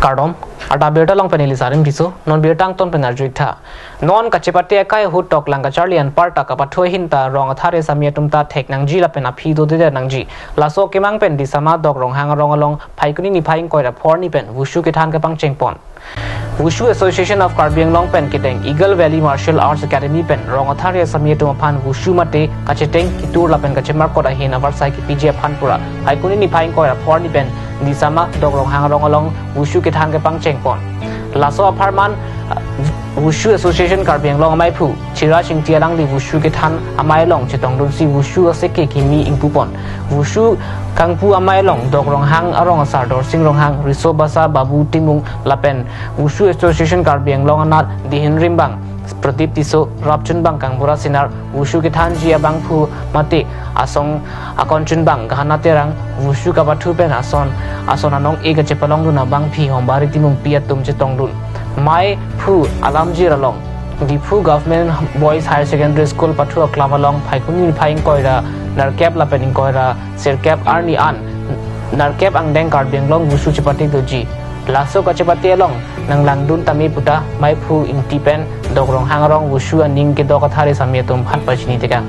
Cardom, Ada Berta Long Penelisarim Biso, non Bertang Ton Penarjuta. Non Kachipate Kai Hood Tok Langa Charlie and Parta Kapatoi Hinta, Rong Athare Samiatumta, take Nangjila Penapido de Nangji, Lasso Kimang Pen, Disama Dog Rong Hang along, Paikuni Pine Koida Porni Pen, Wushukitan Kapang Chengpon. Wushu Association of Carbiang Long Pen Kiteng, Eagle Valley Martial Arts Academy Pen, Rong Athare Samiatumapan, Wushu Mate, Kacheteng, Kitur Lapen Kachemarkoda Hina Varsai PJ Panpura, Paikuni Pine Koida Porni Pen, Disama Dog Rong Hang along, Wushu Kitan Kapang Chengpon. Lasso Apartment Wushu Association Carbiang Long Maipu, Chira Ching Tialang Li Wushu Kitan, Amai Long, Chetong Dunsi Wushu Seke Kimi Impupon, Wushu Kangpu Amai Long, Dog Rong Hang Arong Sardor Sing Rong Hang, Risobasa Babu Timung Lapen, Wushu Association Carbiang Long Anat, Dihin Rimbang, Pratip Tiso, Rapchun Bang Kangbura Sinar, Wushu Kitan Jia Bangpu Mate, Asong Akonchun Bang, Gahanaterang, Wushu Kabatu Ben Ason, Asonanong Ega Chepalong Duna Bang Pi Hombari Timung Piatum Chetong Dun. My Pu Alamjir along the Pu Government Boys Higher Secondary School Patu Klamalong Paikuni Paing Koira Narkep Lapening Koira Sirkep Arni An Narkep Angdeng Carbiang Long Wushu Chipati Doji Lasso Kachapati along Nang Landun Tami Puta My Pu Intipen Dogrong Hangarong Wushu and Ning Kidokathari Samietum Hat Pachinitika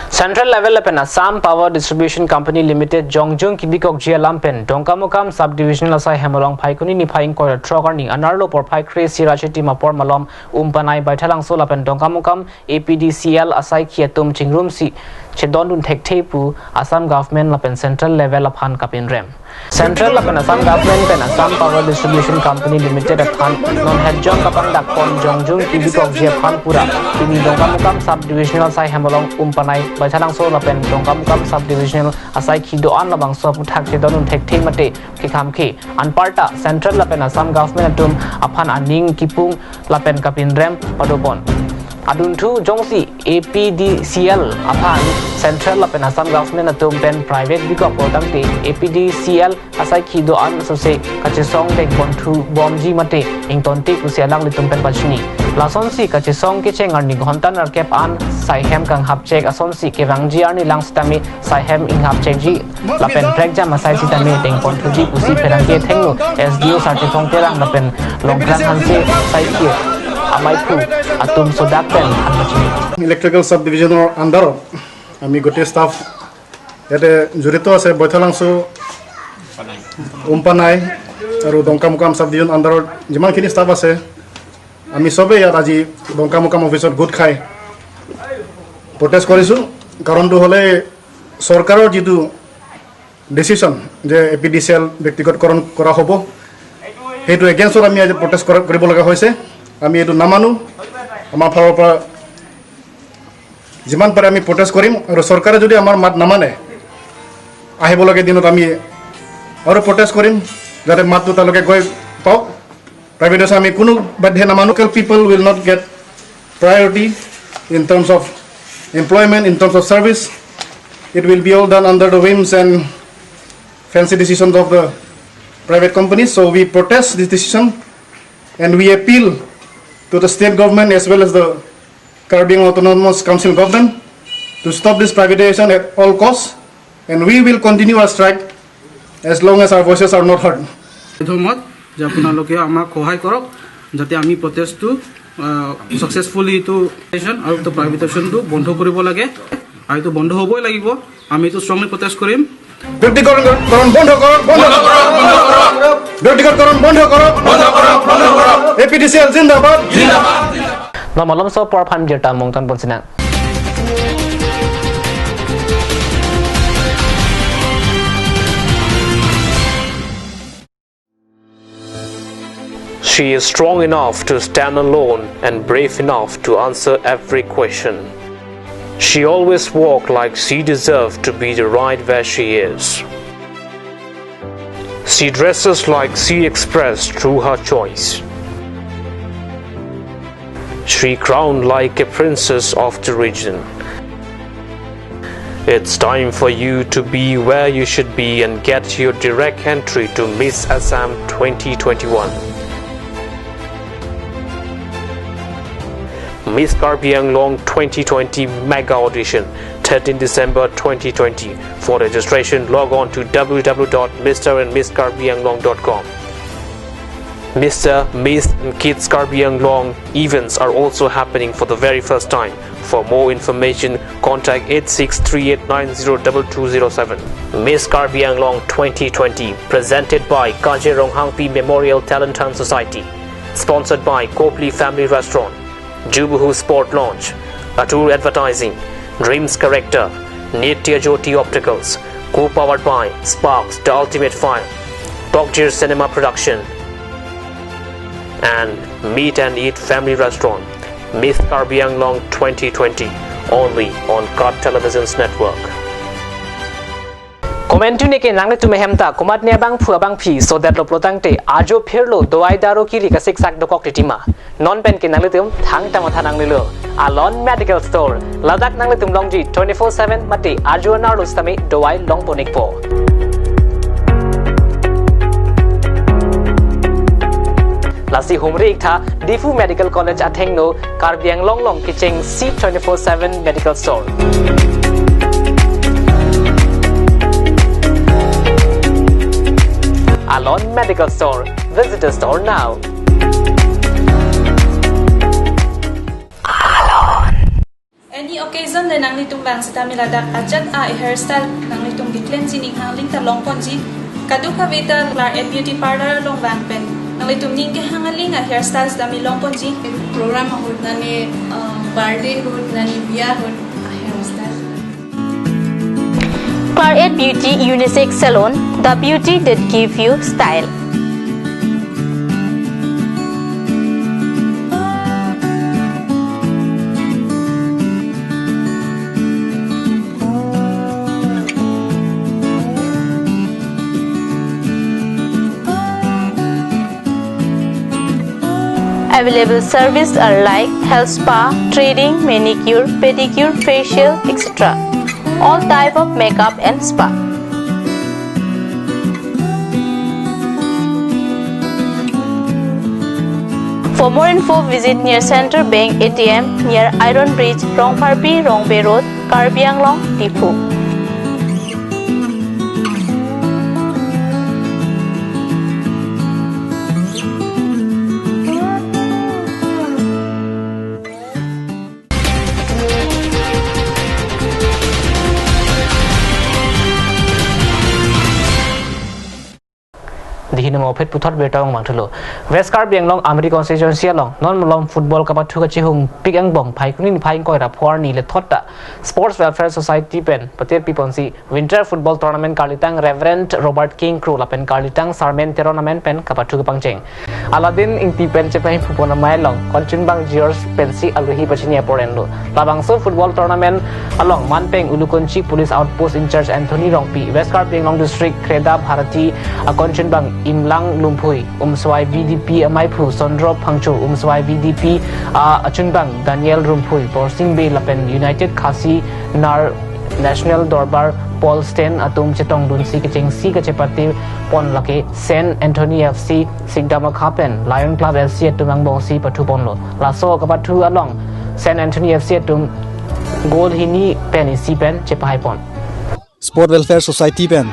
Central Level Pen Assam Power Distribution Company Limited Jongjung Kibikok Jia Lampen Dongkamukam Subdivisional Asai Hemalong Paikuni ni Paing Koira Trogarni Anarlo por Paikre Sirachiti Mapor Malom Umpanai Baitalang Solapen Dongkamukam APDCL Asai Kiatum Chingrum Si Chedondun Tektepu Assam Government Lapen Central Level Upon Kapin Rem Central Lapen Assam Government Pen Assam Power Distribution Company Limited upon Non Hedjong Kapang Dakpon Jongjung Kibikok Jia Panpura Ini Dongkamukam Subdivisional Asai Hemalong Umpanai Baitalang Solapen Dongkamukam Subdivisional Asai Kidoan Labang Soputak Chedondun Tekte Mate Kikamke Anparta Central Lapen Assam Government Atum upon Aning Kipung Lapen Kapin Rem Padopon Aduntu Jongsi APDCL upon Central Lapen Assam Government Atum Pen Private Bikok Protangti APDCL Asai Kido An Sose Kachisong Dek Bontu Bomji Mate Ingtonti Kusialang Litum Pen Pachini Lasonsi Kachisong Kicheng Arni Ghontan Arkep An Saihem Kang Hapchek Asonsi Kevangji Arni Lang Stami Saihem Ing Hapchek Ji Lapen Prekja Masai Sitami Deng Pontuji Kusi Perangke Tengnu SDO Sartifong Terang Lapen Longkran Hanse Saiki Amaipu Atum Sodakten Electrical Subdivision or Andaro Ami Gote Staff Yate Jurito Ase Boithalangso Umpanai Aru Dongkamukam Subdivision Andaro Jiman Kini Staff Ase Ami Sobe Yataji Dongkamukam Officer Good Khai Protest Korisu Karondu Hole Sorkaro Jitu Decision Je APDCL Bektigot Koron Kora Hobo Hetu against Ami Aje Protest Koribo Laga Hoise আমি এটো নামানো আমাৰ ফালৰ পৰা যিমান পাৰে আমি protest কৰিম আৰু চৰকাৰে যদি আমাৰ মাত নামানে আহিব লাগে দিনত আমি আৰু প্ৰটেষ্ট কৰিম যাতে মাতটো তালকে গৈ পাওক প্ৰাইভেটছ আমি কোনো বাধ্যে নামানো local people will not get priority in terms of employment in terms of service it will be all done under the whims and fancy decisions of the private companies so we protest this decision and we appeal to the state government as well as the Caribbean Autonomous Council government to stop this privatization at all costs and we will continue our strike as long as our voices are not heard. ধন্যবাদ যে আপোনালোকে আমাক সহায় কৰক যাতে আমি প্ৰটেষ্টটো successfully two আৰু তো প্ৰাইভেটাইজেশনটো বন্ধ কৰিব লাগে আৰু তো বন্ধ হ'বই লাগিব আমি তো ষ্ট্ৰংলি প্ৰটেষ্ট কৰিম ব্যক্তিগতকরণ বন্ধ করো বন্ধ করো বন্ধ করো ব্যক্তিগতকরণ বন্ধ করো বন্ধ করো বন্ধ করো এপিডিসিএল জিন্দাবাদ জিন্দাবাদ Malam so por phan jirta mongtan ponsina She is strong enough to stand alone and brave enough to answer every question. She always walked like she deserved to be the right where she is. She dresses like she expressed through her choice. She crowned like a princess of the region. It's time for you to be where you should be and get your direct entry to Miss Assam 2021. Miss Carbiang Long 2020 Mega Audition 13 December 2020. For registration, log on to www.mrandmisskarbianglong.com. Mr., Miss and Kids Karbi Anglong events are also happening for the very first time. For more information, contact 8638902207. Miss Karbi Anglong 2020, presented by Kajirong Hangpi Memorial Talent Hunt Society. Sponsored by Copley Family Restaurant, Jubuhu Sport Launch, Atur Advertising, Dreams Corrector, Nitya Jyoti Opticals, co-powered by Sparks, The Ultimate Fire, Tokjir Cinema Production, and Meet and Eat Family Restaurant. Miss Karbi Anglong 2020, only on Kat Television's network. Comment tu ne ke nang le tu mehem ta komat ne bang phua bang phi so that lo plotang te ajo phirlo dowai daro ki ri ka sik sak dokok ti tima non pen ke nang le tum thang ta ma thanang le lo Alon Medical Store ladak nang le tum long ji 24/7 mati ajo na lo stami dowai long ponik po Lasi humri ikta Difu Medical College Athengno Karbi Anglong long kicheng C24/7 Medical Store Alon Medical Store. Visit the store now. Any occasion na nang nitong bang sa tamilada ajat hairstyle nang nitong di-cleansing hangling talong ponji kadu kavita Clark and Beauty Parlor long bang pen nang nitong ning hangaling hairstyles dami long ponji program hud nani birthday hud nani biya hud hairstyle Clark Beauty Unisex Salon, the beauty that gives you style. Available services are like health spa, threading, manicure, pedicure, facial, etc. All type of makeup and spa. For more info, visit near Central Bank ATM near Iron Bridge, Rongparpi, Rongbay Road, Karbi Anglong, Difu. Dihina mo phet puthot betong mangthlo West Karbi Anglong Amri constituency long non molom football ka pathu ka chihung pik ang bong phai kunin phai koi ra phor ni le thotta Sports Welfare Society pen patet piponsi winter football tournament Karlitang Reverend Robert King Crew la pen Karlitang Sarmen tournament pen ka pathu ka pangcheng Aladin ing ti pen che pai phupona mai long konchun bang George Pensi aluhi pachinia porendo labang so football tournament along Manpeng Ulukonchi Police Outpost in Charge Anthony Rongpi West Karbi Anglong District Kreda Bharati konchun bang Imlang Lumpui Umswai BDP Amaipu Sondro Pangchu Umswai BDP Achunbang Daniel Rumpui Borsing Bay Lapen United Khasi Nar National Dorbar Paul Sten Atum Chetong Dunsi Kacheng Si Kachepati Pon Lake Saint Anthony FC Sigdama Kapen Lion Club FC Atumang Bongsi Patu Ponlo Laso Kapatu along Saint Anthony FC Atum Gold Hini Pen Si Pen Chepai Pon Sport Welfare Society Pen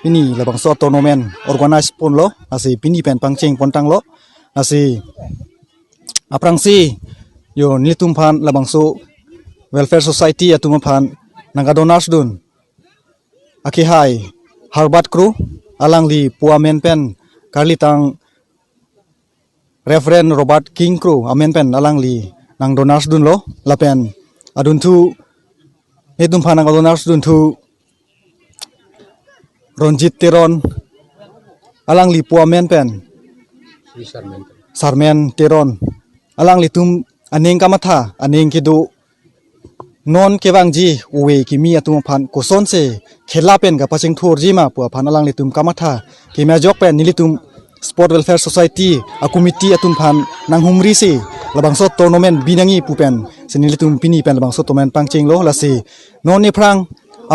ini labang so tournament organize pon lo asi pini pen pangching pontang lo asi aprang si yo nitum phan labang so welfare society atum phan nanga donors dun aki hai Harvard crew alang li puamen pen Karlitang Reverend Robert King Crew amen pen alang li nang donors dun lo lapen adun tu nitum phan nanga donors dun tu Ronjit Teron alang li puamen pen Sarmen Teron alang li tum aneng kamatha aneng kidu non kewangji uwe kimi atum phan koson se khela pen ka paching thor ji ma pu phan alang li tum kamatha kimya jok pen nilitum Sport Welfare Society a committee atum phan nang humri se labangso tournament binangi pupen senilitum pini pen labangso tournament pangching lo lasi non ni phrang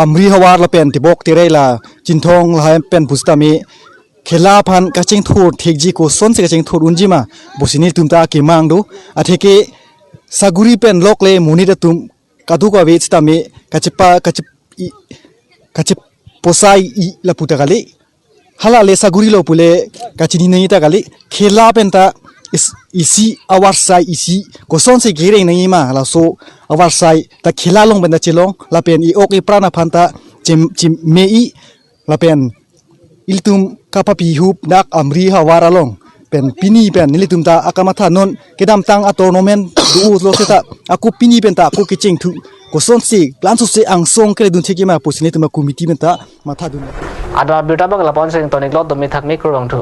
Amri hawar la pen tibok tirela chinthong la pen pustami khela phan kaching thur thekji ko son se kaching thur unjima bosini tumta ki mangdu atheke saguri pen lokle munita tum kadu ka ve sta me kache posai I la puta kali hala le saguri lo pule kachini nei ta kali khela penta isi awar sai isi koson se gere nei ma la so awar sai ta khela long benda chelong la pen I ok I prana phanta chim me I la pen iltum kapapi hup dak amri hawara long pen pini pen nilitum ta akamatha non kedam tang a tournament du lo seta aku pini pen ta aku kiching thu koson se plan su se ang song kre dun theki ma posine tuma committee pen ta matha dun ada berita bang lapon sing tonik lot domi thak mikro rong thu